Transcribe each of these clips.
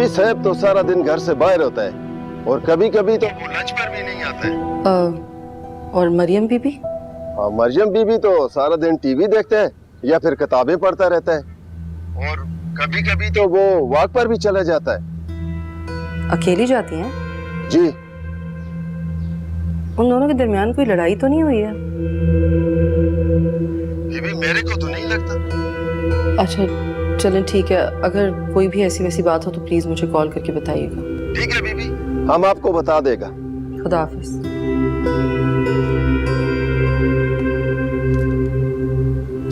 बीबी साहब तो सारा दिन घर से बाहर होता है और कभी कभी तो वो लंच पर भी नहीं आता है। और मरियम बीबी? हाँ, मरियम बीबी तो सारा दिन टीवी देखता है या फिर किताबें पढ़ता रहता है और कभी कभी तो वो वॉक पर भी चला जाता है। अकेली जाती हैं? जी। उन दोनों के दरमियान कोई लड़ाई तो नहीं हुई है? बीबी मेरे को तो नहीं लगता। अच्छा चलें ठीक है, अगर कोई भी ऐसी वैसी बात हो तो प्लीज मुझे कॉल करके बताइएगा। ठीक है बीबी, हम आपको बता देगा। खुदा हाफिज।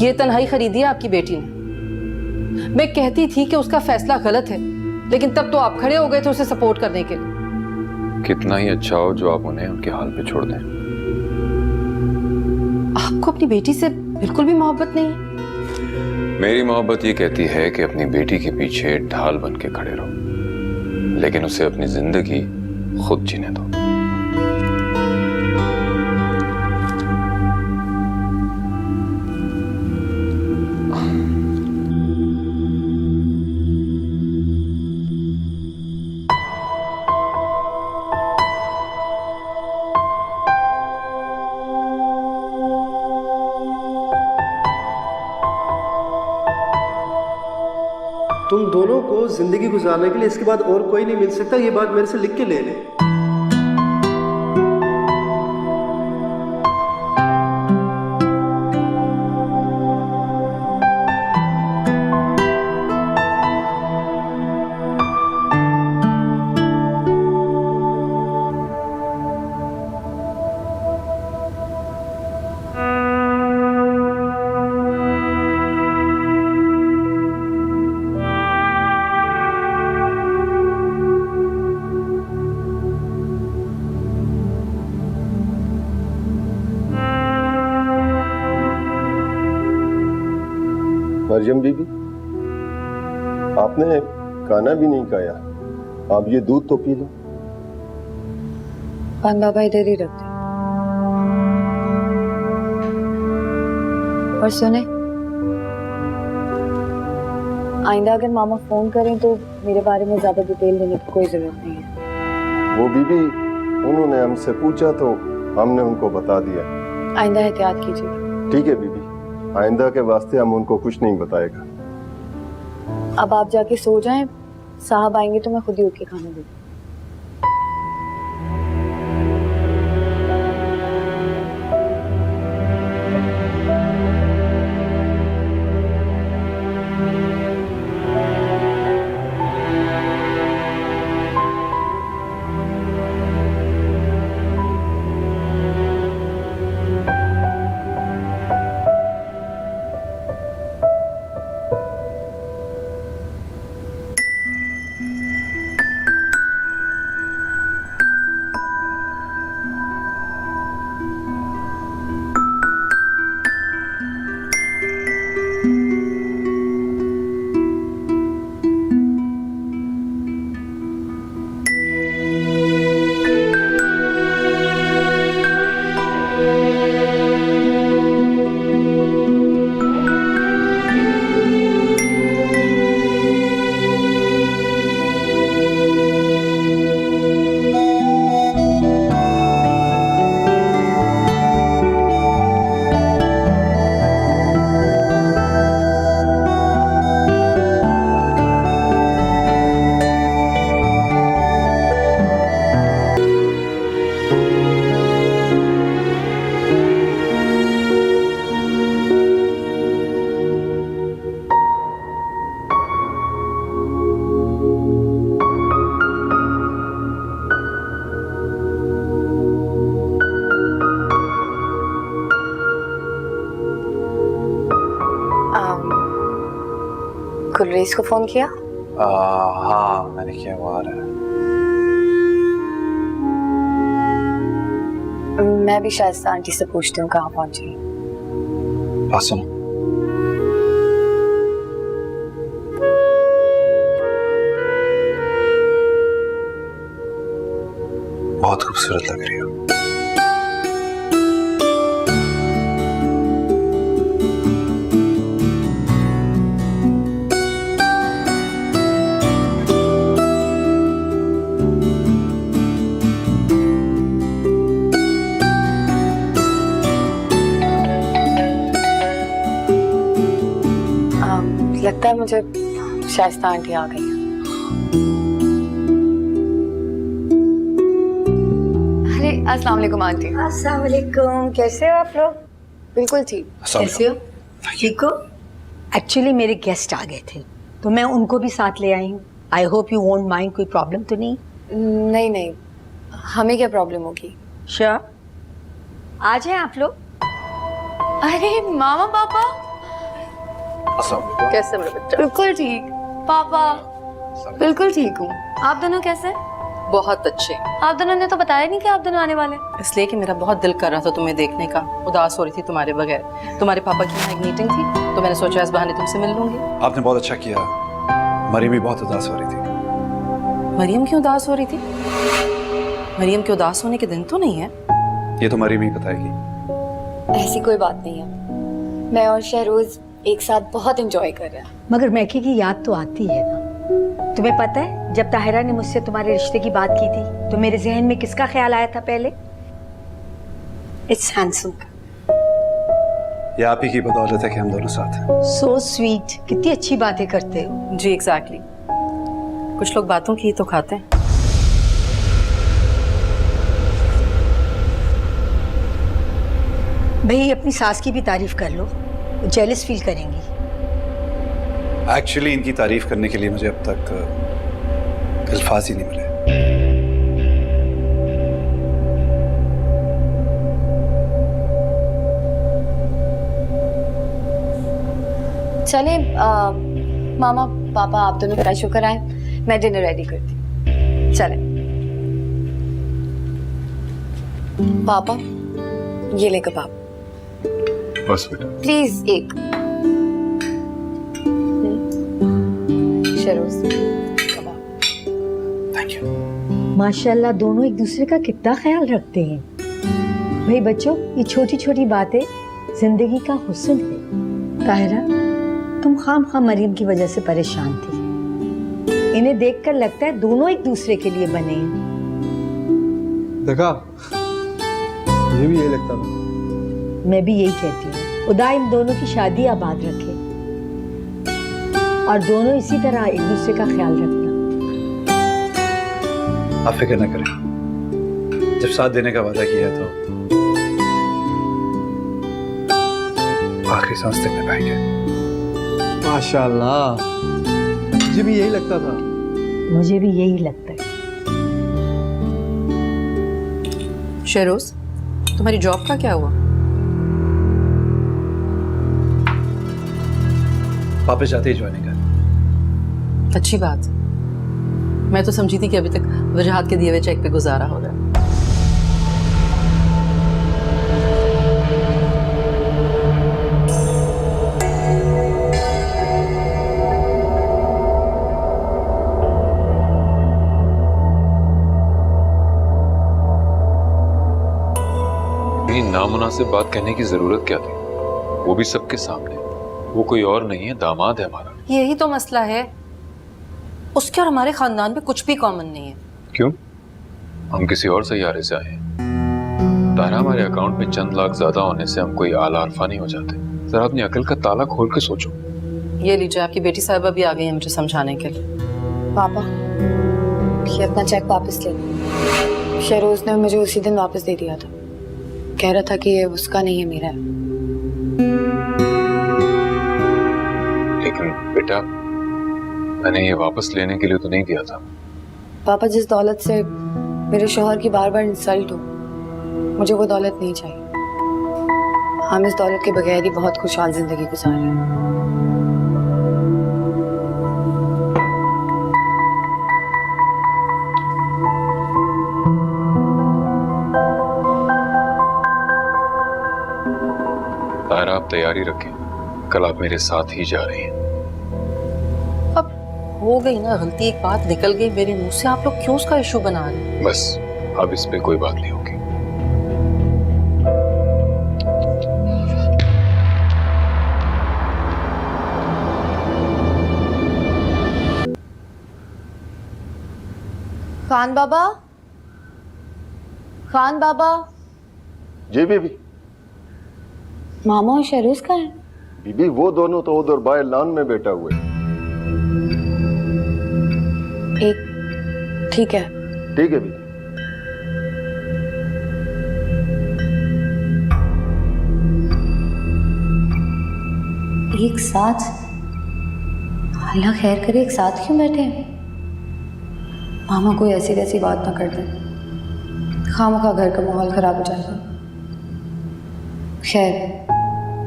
ये तन्हाई खरीदी है आपकी बेटी ने। मैं कहती थी कि उसका फैसला गलत है, लेकिन तब तो आप खड़े हो गए थे उसे सपोर्ट करने के लिए। कितना ही अच्छा हो जो आप उन्हें उनके हाल पे छोड़ दें। आपको अपनी बेटी से बिल्कुल भी मोहब्बत नहीं है? मेरी मोहब्बत ये कहती है कि अपनी बेटी के पीछे ढाल बन के खड़े रहो, लेकिन उसे अपनी जिंदगी खुद जीने दो। तुम दोनों को जिंदगी गुजारने के लिए इसके बाद और कोई नहीं मिल सकता, ये बात मेरे से लिख के ले लें। मरियम बीबी, आपने खाना भी नहीं खाया, आप ये दूध तो पी लो। खान बाबा इधर ही रखते। और सुने, आइंदा अगर मामा फोन करें तो मेरे बारे में ज्यादा डिटेल देने की कोई जरूरत नहीं है। वो बीबी उन्होंने हमसे पूछा तो हमने उनको बता दिया। आइंदा एहतियात कीजिए। ठीक है बीबी, आइंदा के वास्ते हम उनको कुछ नहीं बताएगा। अब आप जाके सो जाएं, साहब आएंगे तो मैं खुद ही उठ के खाना दूंगी। कुलरेस को फोन किया? हाँ मैंने किया, वो आ रहा है। मैं भी शायद आंटी से पूछती हूँ कहाँ पहुंची। सुनो, बहुत खूबसूरत लग रही हो। मुझे शाइस्ता आंटी आ गई हैं। अरे अस्सलाम वालेकुम आंटी। अस्सलाम वालेकुम, कैसे हो आप लोग? बिल्कुल ठीक। कैसे हो? ठीक हो? एक्चुअली मेरे गेस्ट आ गए थे तो मैं उनको भी साथ ले आई हूँ। I hope you won't mind, कोई प्रॉब्लम तो नहीं? नहीं नहीं, हमें क्या प्रॉब्लम होगी? श्योर, आ जाए आप लोग। अरे मामा पापा। कैसे मेरे बच्चा? बिल्कुल ठीक। पापा बिल्कुल ठीक हूँ। आप दोनों कैसे? बहुत अच्छे। आप दोनों ने तो बताया नहीं कि आप दोनों आने वाले। इसलिए कि मेरा बहुत दिल कर रहा था तुम्हें देखने का, उदास हो रही थी तुम्हारे बगैर। तुम्हारे पापा की यहाँ एक मीटिंग थी तो मैंने सोचा इस बहाने तुमसे मिल लूंगी। आपने बहुत अच्छा किया। मरी भी बहुत उदास हो रही थी। मरियम क्यों उदास हो रही थी? मरियम के उदास होने के दिन तो नहीं है। ये तो मरी भी बताएगी। ऐसी कोई बात नहीं है, मैं और शहरोज एक साथ बहुत एंजॉय कर रहे हैं। मगर मैकी की याद तो आती है ना। तुम्हें पता है जब ताहिरा ने मुझसे तुम्हारे रिश्ते की बात की थी तो मेरे जहन में किसका ख्याल आया था पहले? It's handsome. ये आप ही की बदौलत है कि हम दोनों साथ हैं। सो स्वीट, कितनी अच्छी बातें करते हो। जी एग्जैक्टली। कुछ लोग बातों की ही तो खाते हैं। भाई अपनी सास की भी तारीफ कर लो, जेलस फील करेंगी। एक्चुअली इनकी तारीफ करने के लिए मुझे अब तक अल्फाज ही नहीं मिले। चले मामा पापा आप दोनों फ्रेश होकर आए, मैं डिनर रेडी करती हूँ। चले पापा, ये ले कबाब। बस बेटा। प्लीज एक। शरोज कबाब। Thank you. माशाल्लाह दोनों एक दूसरे का कितना ख्याल रखते हैं। भाई बच्चों, ये छोटी छोटी बातें जिंदगी का हुस्न है। ताहिरा, तुम खाम मरियम की वजह से परेशान थी। इन्हें देखकर लगता है दोनों एक दूसरे के लिए बने हैं। देखा, मुझे भी यही लगता था। मैं भी यही कहती हूँ, खुदा इन दोनों की शादी आबाद रखे और दोनों इसी तरह एक दूसरे का ख्याल रखना। आप फिक्र न करें, जब साथ देने का वादा किया तो आखिरी सांस तक निभाएंगे। माशाल्लाह, मुझे भी यही लगता था। मुझे भी यही लगता है। शहरोज, तुम्हारी जॉब का क्या हुआ? वापस जाते ही ज्वाइनिंग है। अच्छी बात। मैं तो समझी थी कि अभी तक वजहात के दिए हुए चेक पे गुजारा हो रहा है। नामुनासिब बात कहने की जरूरत क्या थी? वो भी सबके सामने। वो कोई और नहीं है, दामाद है हमारा। यही तो मसला है, उसके और हमारे खानदान में कुछ भी कॉमन नहीं है। क्यों? हम किसी और सैयारे से आए हैं। तारा, हमारे अकाउंट में चंद लाख ज्यादा होने से हम कोई आला अरफा नहीं हो जाते। जरा अपनी अकल का ताला खोल के सोचो। ये लीजिए, आपकी बेटी साहिबा भी आ गई है मुझे समझाने के लिए। पापा, ये अपना चेक वापस ले लो। शहरोज ने मुझे उसी दिन वापस दे दिया था। कह रहा था कि ये उसका नहीं है, मेरा है। लेकिन बेटा, मैंने ये वापस लेने के लिए तो नहीं दिया था। पापा, जिस दौलत से मेरे शौहर की बार बार इंसल्ट हो, मुझे वो दौलत नहीं चाहिए। हम इस दौलत के बगैर ही बहुत खुशहाल जिंदगी गुजार रहे हैं। तारा, आप तैयारी रखें, कल आप मेरे साथ ही जा रही हैं। अब हो गई ना गलती, एक बात निकल गई मेरे मुंह से, आप लोग क्यों उसका इशू बना रहे हैं? बस अब इस पे कोई बात नहीं होगी। खान बाबा, खान बाबा। जी बीबी। मामा और शहरोज कहाँ हैं? बीबी वो दोनों तो उधर बाहर लॉन में बैठा हुए। एक ठीक है। ठीक है बीबी। एक साथ, अल्लाह खैर करे, एक साथ क्यों बैठे हैं? मामा कोई ऐसी वैसी बात ना कर दे, खामखा घर का माहौल खराब हो जाएगा। खैर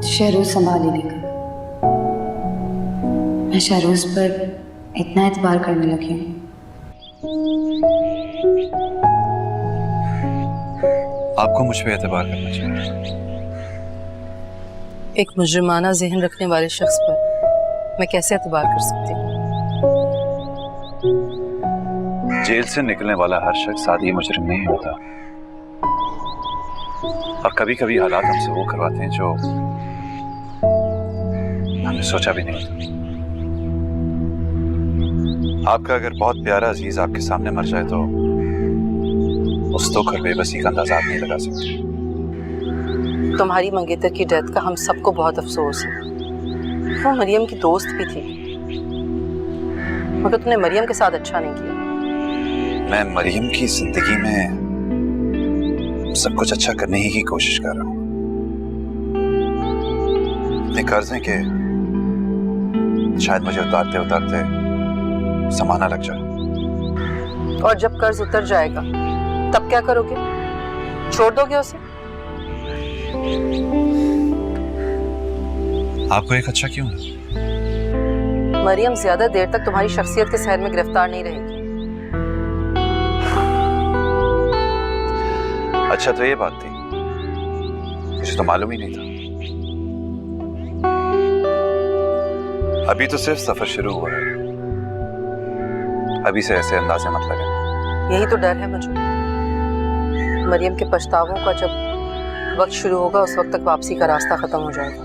शहरोज संभाल ही लेगा। मैं शहरोज पर इतना एतबार करने लगी हूँ। आपको मुझ पे एतबार करना चाहिए। एक मुजरिमाना जहन रखने वाले शख्स पर मैं कैसे एतबार कर सकती हूँ? जेल से निकलने वाला हर शख्स आदि मुजरिम नहीं होता, और कभी कभी हालात हमसे वो करवाते हैं जो हमने सोचा भी नहीं होता। आपका अगर बहुत प्यारा अजीज आपके सामने मर जाए तो उस धोखर बेबसी का अंदाजा आप नहीं लगा सकते। तुम्हारी मंगेतर की डेथ का हम सबको बहुत अफसोस है। वो मरियम की दोस्त भी थी, मगर तुमने मरियम के साथ अच्छा नहीं किया। मैं मरियम की जिंदगी में सब कुछ अच्छा करने ही की कोशिश कर रहा हूँ। इतने कर्ज हैं कि शायद मुझे उतारते उतारते समाना लग जाए। और जब कर्ज उतर जाएगा तब क्या करोगे? छोड़ दोगे उसे? आपको एक अच्छा क्यों है? मरियम ज्यादा देर तक तुम्हारी शख्सियत के शहर में गिरफ्तार नहीं रहेगी। अच्छा तो ये बात थी, मुझे तो मालूम ही नहीं था। अभी तो सिर्फ सफर शुरू हुआ है, अभी से ऐसे अंदाजे मत लगे। यही तो डर है मुझे। मरियम के पछतावों का जब वक्त शुरू होगा उस वक्त तक वापसी का रास्ता खत्म हो जाएगा।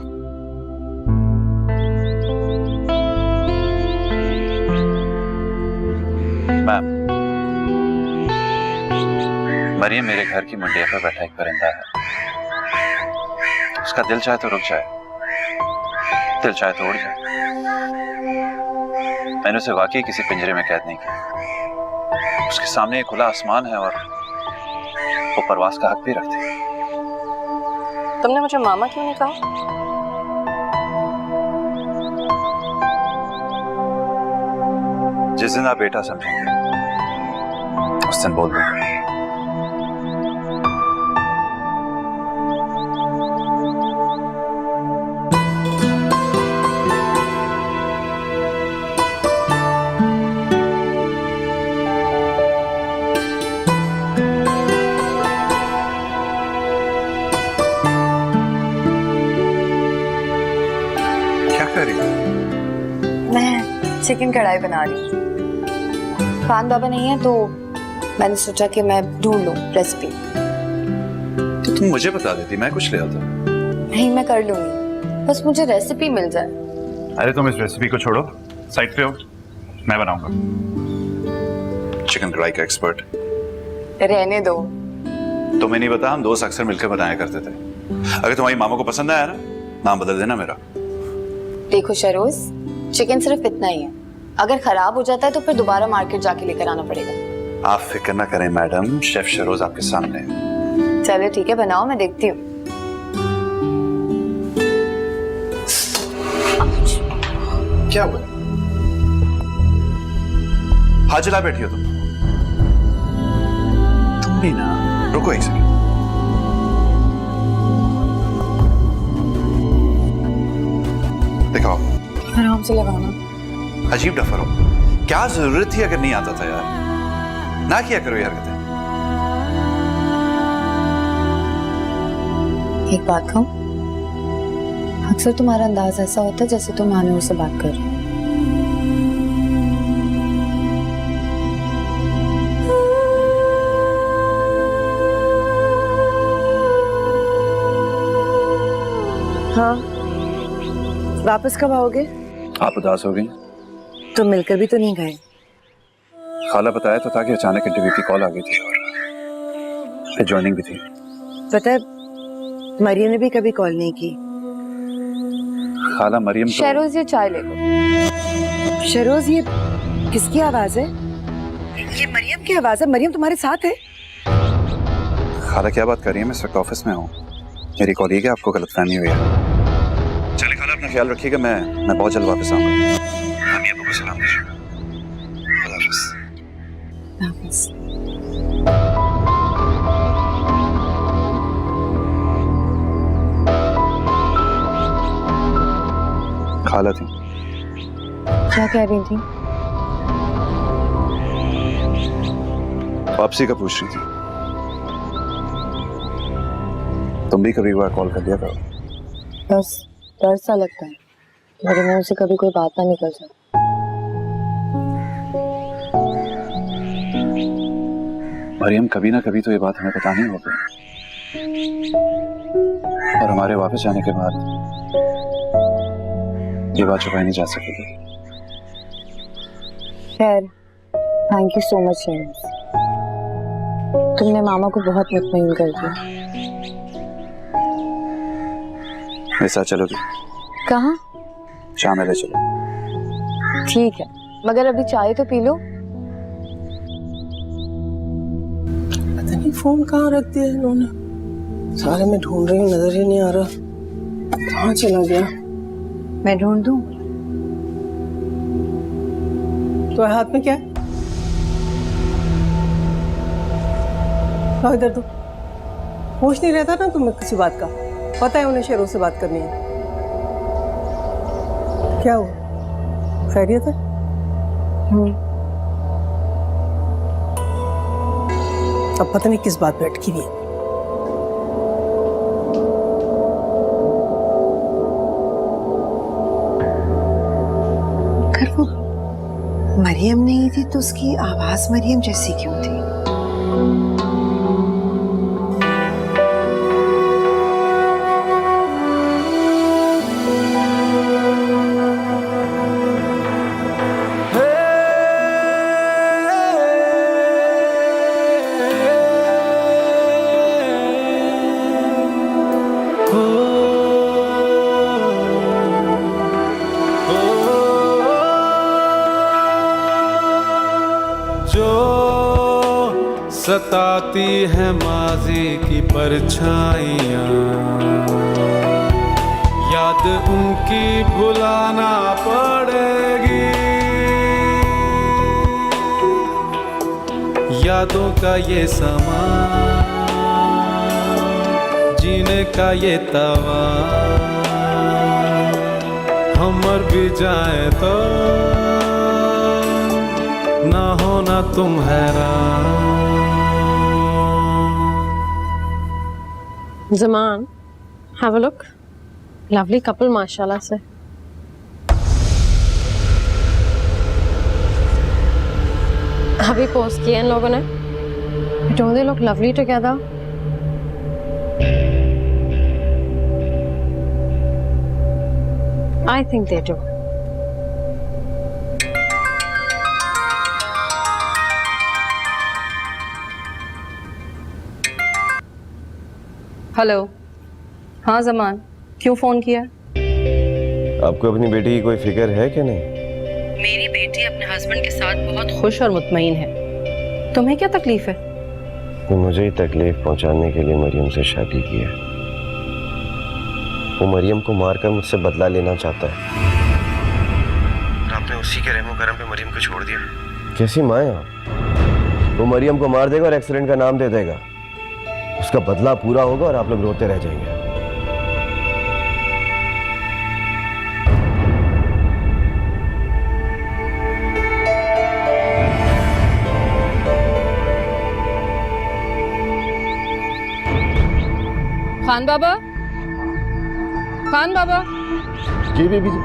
मैम, मरियम मेरे घर की मुंडिया पर बैठा एक परिंदा है। उसका दिल चाहे तो रुक जाए, दिल चाहे तो उड़ जाए। मैंने उसे वाकई किसी पिंजरे में कैद नहीं किया। उसके सामने एक खुला आसमान है और वो परवाज का हक भी रखते हैं। तुमने मुझे मामा क्यों नहीं कहा? जिस दिन आप बेटा समझेंगे उस दिन बोल दूंगा। क्या कर रही हो? मैं चिकन कढ़ाई बना रही हूँ। खान बाबा नहीं है तो मैंने सोचा कि मैं ढूंढ लूँ रेसिपी। तो तुम मुझे बता देती, मैं कुछ ले आता। नहीं, मैं कर लूंगी, बस मुझे रेसिपी मिल जाए। अरे तुम इस रेसिपी को छोड़ो, साइड पे हो, मैं बनाऊंगा। चिकन कढ़ाई का एक्सपर्ट। रहने दो। तुम्हें नहीं पता, हम दोस्त अक्सर मिलकर बनाया करते थे। अगर तुम्हारी मामा को पसंद आया ना, नाम बदल देना मेरा। देखो शरोज, चिकन सिर्फ इतना ही है, अगर खराब हो जाता है तो फिर दोबारा मार्केट जाके लेकर आना पड़ेगा। आप फिक्र ना करें मैडम, शेफ शरोज आपके सामने है। चलो ठीक है, बनाओ, मैं देखती हूँ। क्या हुआ? हाथ जला बैठी हो तुम भी ना, रुको एक सेकंड। दिखाओ। आराम से लगाना। अजीब डफर हो, क्या जरूरत थी? अगर नहीं आता था यार, ना किया करो ये हरकतें। एक बात कहूं, अक्सर तुम्हारा अंदाज ऐसा होता है जैसे तुम मानूर से बात कर रहे हो। हाँ, वापस कब आओगे? आप उदास हो गई? तो मिलकर भी तो नहीं गए। खाला बताया तो था कि अचानक इंटरव्यू की कॉल आ गई थी और फिर ज्वाइनिंग भी थी। पता है, मरियम ने भी कभी कॉल नहीं की। खाला मरियम तो... शहरोज, ये चाय ले लो। शरोज, ये किसकी आवाज है? ये मरियम की आवाज है। मरियम तुम्हारे साथ है? खाला क्या बात कर रही है? मैं इस वक्त ऑफिस में हूँ। मेरी कॉलीग है, आपको गलतफहमी हुई है। चलिए खाला, अपना ख्याल रखिएगा। मैं बहुत जल्द वापस आऊँगा। अम्मी अब्बू को सलाम दीजिएगा। खुदा हाफिज़। खाला थी। क्या कह रही थी? वापसी का पूछ रही थी। तुम भी कभी एक बार कॉल कर दिया करो। बस डर सा लगता है, मेरे मुंह से कभी कोई बात ना निकल जाए। मरियम, कभी ना कभी तो ये बात हमें बतानी होगी, और हमारे वापस जाने के बाद ये बात छुपाई नहीं जा सकेगी। खैर, थैंक यू सो मच शेरिस। तुमने मामा को बहुत मुतमईन कर दिया। मेरे साथ चलोगी? कहाँ? शाम में ले चलो। ठीक है, मगर अभी चाय तो पी लो। पता नहीं फोन कहाँ रख दिया इन्होंने। सारे में ढूंढ रही हूँ, नजर ही नहीं आ रहा। कहाँ चला गया? मैं ढूंढ दूँ? तो हाथ में क्या है? इधर तो होश नहीं रहता ना तुम्हें किसी बात का। पता है उन्हें शेरों से बात करनी है। क्या हुआ? खैरियत है? अब पता नहीं किस बात पे अटकी हुई है। अगर वो मरियम नहीं थी तो उसकी आवाज मरियम जैसी क्यों थी? सताती है माजी की परछाइयाँ, याद उनकी भुलाना पड़ेगी। यादों का ये समा, जीने का ये तवा, हम मर भी जाए तो ना होना तुम हैरान। Zaman, have a look. Lovely couple, माशाल्लाह से। अभी पोस्ट किए इन लोगों ने। Don't they look lovely together? I think they do. Hello. हाँ जमान, क्यों फोन किया? आपको अपनी बेटी की कोई फिक्र है कि नहीं? मेरी बेटी अपने हस्बैंड के साथ बहुत खुश और मुतमईन है। तुम्हें क्या तकलीफ है? वो मुझे ही तकलीफ पहुंचाने के लिए मरियम से शादी की है। वो मरियम को मारकर मुझसे बदला लेना चाहता है। और आपने उसी के रहमो करम पे मरियम को छोड़ दिया। कैसी माँ है आप? वो मरियम को मार देगा और एक्सीडेंट का नाम दे देगा। उसका बदला पूरा होगा और आप लोग रोते रह जाएंगे। खान बाबा, खान बाबा। जी बीबी जी।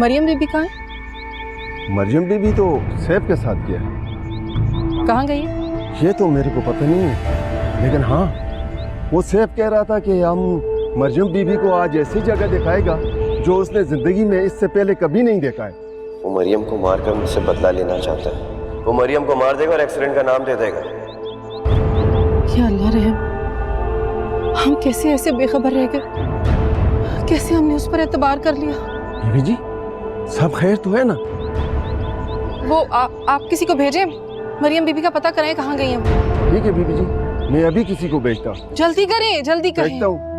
मरियम बीबी कहाँ है? मरियम बीबी तो सैफ के साथ गया है। कहाँ गई? ये तो मेरे को पता नहीं है, लेकिन हाँ, वो सैफ कह रहा था कि हम मरियम बीबी को आज ऐसी जगह दिखाएगा जो उसने जिंदगी में इससे पहले कभी नहीं देखा है। वो मरियम को मारकर मुझसे बदला लेना चाहता है। वो मरियम को मार देगा और एक्सीडेंट का नाम दे देगा। या अल्लाह रहम, हम कैसे ऐसे बेखबर रह गए? कैसे हमने उस पर एतबार कर लिया? बीबी जी, सब खैर तो है ना? वो आप किसी को भेजें, मरियम बीबी का पता कराएं कहाँ गई हैं। ठीक है बीबी जी, मैं अभी किसी को भेजता हूँ। जल्दी करें, जल्दी करें। भेजता हूँ।